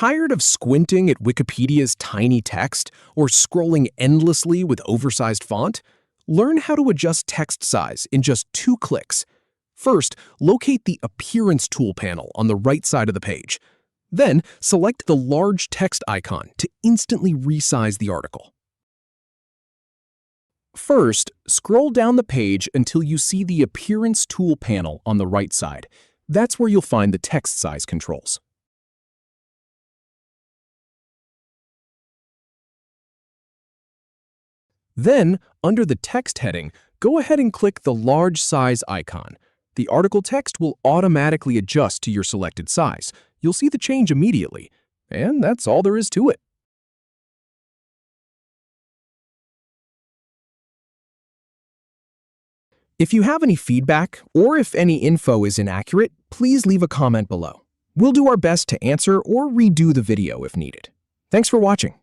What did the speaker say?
Tired of squinting at Wikipedia's tiny text or scrolling endlessly with oversized font? Learn how to adjust text size in just 2 clicks. First, locate the Appearance tool panel on the right side of the page. Then, select the large text icon to instantly resize the article. First, scroll down the page until you see the Appearance tool panel on the right side. That's where you'll find the text size controls. Then, under the text heading, go ahead and click the large size icon. The article text will automatically adjust to your selected size. You'll see the change immediately. And that's all there is to it. If you have any feedback, or if any info is inaccurate, please leave a comment below. We'll do our best to answer or redo the video if needed. Thanks for watching.